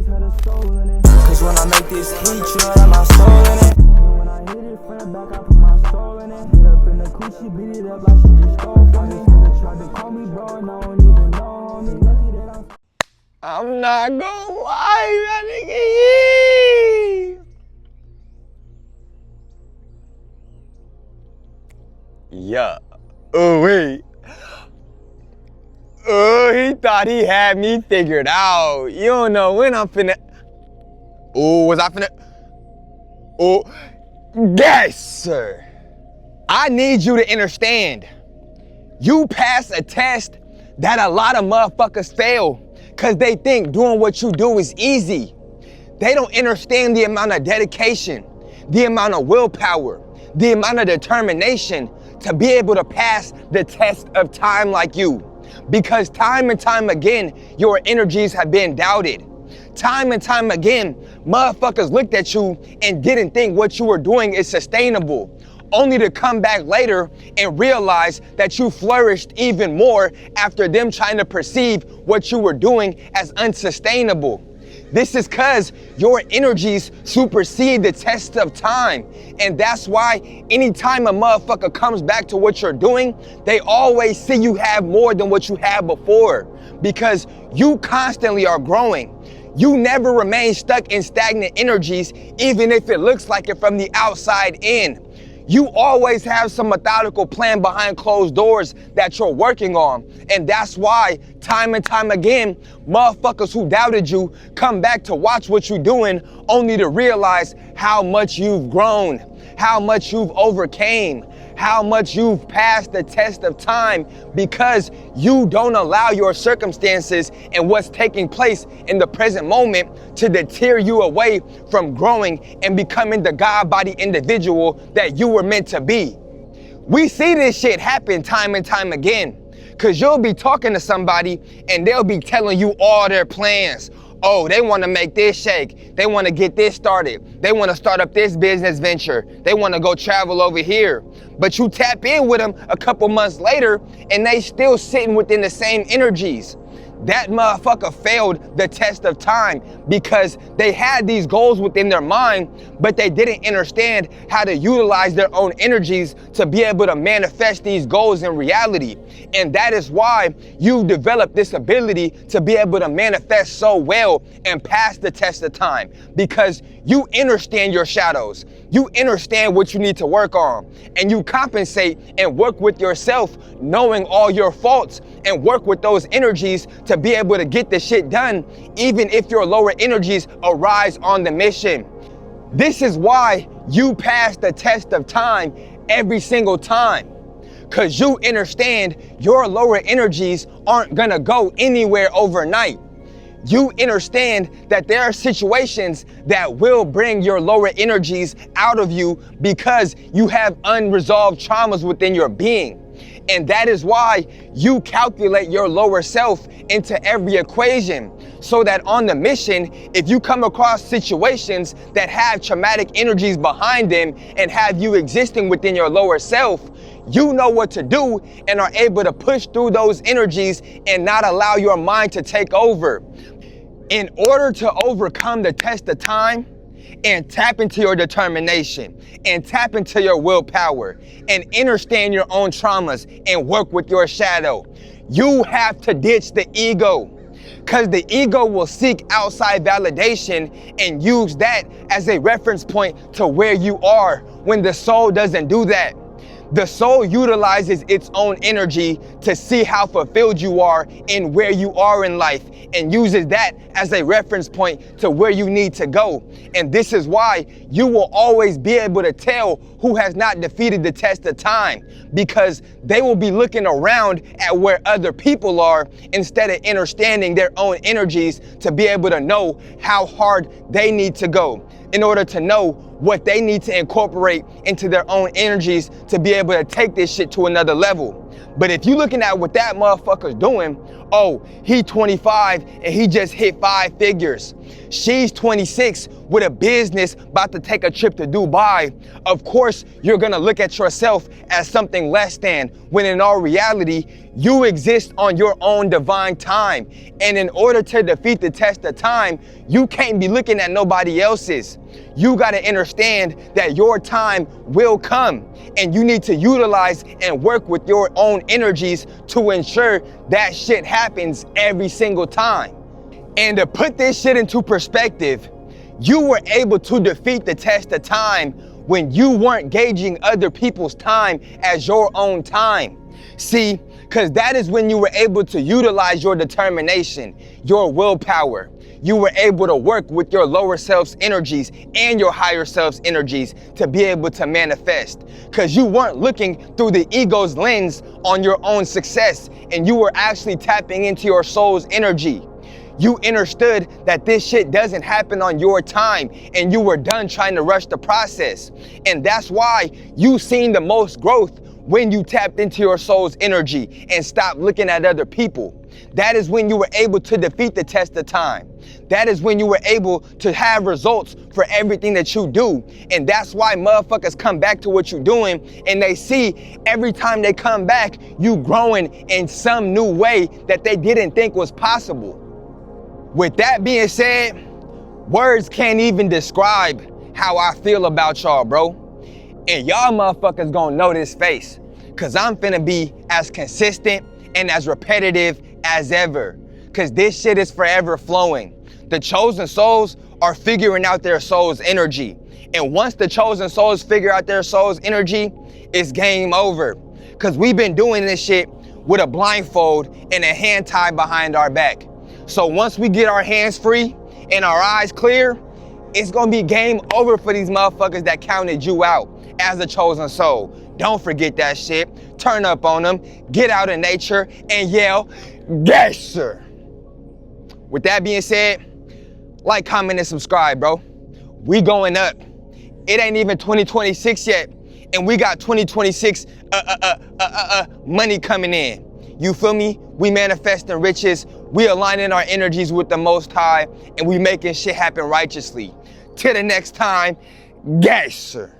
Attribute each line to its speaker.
Speaker 1: always had a soul in it. Cause when I make this heat, you know that my soul in it. And when I hit it from the back, I put my soul in it. Hit up in the coochie, beat it up like she just stole from me. This nigga tried to call me bro, and I don't even know me. Lucky that
Speaker 2: I'm not gonna lie, that nigga. Yeah. Oh, wait. Oh, he thought he had me figured out. You don't know when I'm finna. Oh, was I finna? Oh, yes, sir. I need you to understand. You pass a test that a lot of motherfuckers fail because they think doing what you do is easy. They don't understand the amount of dedication, the amount of willpower, the amount of determination to be able to pass the test of time like you. Because time and time again, your energies have been doubted. Time and time again, motherfuckers looked at you and didn't think what you were doing is sustainable, only to come back later and realize that you flourished even more after them trying to perceive what you were doing as unsustainable. This is because your energies supersede the test of time. And that's why anytime a motherfucker comes back to what you're doing, they always see you have more than what you had before, because you constantly are growing. You never remain stuck in stagnant energies, even if it looks like it from the outside in. You always have some methodical plan behind closed doors that you're working on. And that's why time and time again, motherfuckers who doubted you come back to watch what you're doing, only to realize how much you've grown, how much you've overcame, how much you've passed the test of time, because you don't allow your circumstances and what's taking place in the present moment to deter you away from growing and becoming the God-body individual that you were meant to be. We see this shit happen time and time again, because you'll be talking to somebody and they'll be telling you all their plans. Oh, they want to make this shake. They want to get this started. They want to start up this business venture. They want to go travel over here. But you tap in with them a couple months later and they still sitting within the same energies. That motherfucker failed the test of time because they had these goals within their mind, but they didn't understand how to utilize their own energies to be able to manifest these goals in reality. And that is why you've developed this ability to be able to manifest so well and pass the test of time, because you understand your shadows. You understand what you need to work on, and you compensate and work with yourself, knowing all your faults, and work with those energies to be able to get the shit done, even if your lower energies arise on the mission. This is why you pass the test of time every single time, because you understand your lower energies aren't gonna go anywhere overnight. You understand that there are situations that will bring your lower energies out of you because you have unresolved traumas within your being. And that is why you calculate your lower self into every equation, so that on the mission, if you come across situations that have traumatic energies behind them and have you existing within your lower self, you know what to do and are able to push through those energies and not allow your mind to take over. In order to overcome the test of time and tap into your determination and tap into your willpower and understand your own traumas and work with your shadow, you have to ditch the ego, because the ego will seek outside validation and use that as a reference point to where you are, when the soul doesn't do that. The soul utilizes its own energy to see how fulfilled you are in where you are in life, and uses that as a reference point to where you need to go. And this is why you will always be able to tell who has not defeated the test of time, because they will be looking around at where other people are instead of understanding their own energies to be able to know how hard they need to go in order to know what they need to incorporate into their own energies to be able to take this shit to another level. But if you're looking at what that motherfucker's doing, oh, he 25 and he just hit 5 figures. She's 26 with a business about to take a trip to Dubai. Of course, you're gonna look at yourself as something less than, when in all reality, you exist on your own divine time. And in order to defeat the test of time, you can't be looking at nobody else's. You gotta understand that your time will come, and you need to utilize and work with your own energies to ensure that shit happens every single time. And to put this shit into perspective, you were able to defeat the test of time when you weren't gauging other people's time as your own time. See, because that is when you were able to utilize your determination, your willpower. You were able to work with your lower self's energies and your higher self's energies to be able to manifest. Because you weren't looking through the ego's lens on your own success, and you were actually tapping into your soul's energy. You understood that this shit doesn't happen on your time, and you were done trying to rush the process. And that's why you seen the most growth when you tapped into your soul's energy and stopped looking at other people. That is when you were able to defeat the test of time. That is when you were able to have results for everything that you do. And that's why motherfuckers come back to what you're doing, and they see every time they come back, you growing in some new way that they didn't think was possible. With that being said, words can't even describe how I feel about y'all, bro. And y'all motherfuckers gonna know this face, cause I'm finna be as consistent and as repetitive as ever, cause this shit is forever flowing. The chosen souls are figuring out their soul's energy. And once the chosen souls figure out their soul's energy, it's game over. Cause we've been doing this shit with a blindfold and a hand tied behind our back. So once we get our hands free and our eyes clear, it's gonna be game over for these motherfuckers that counted you out as a chosen soul. Don't forget that shit. Turn up on them, get out in nature, and yell, "Yes, sir!" With that being said, like, comment, and subscribe, bro. We going up. It ain't even 2026 yet, and we got 2026 money coming in. You feel me? We manifesting riches. We aligning our energies with the Most High, and we making shit happen righteously. Till the next time, yes, sir.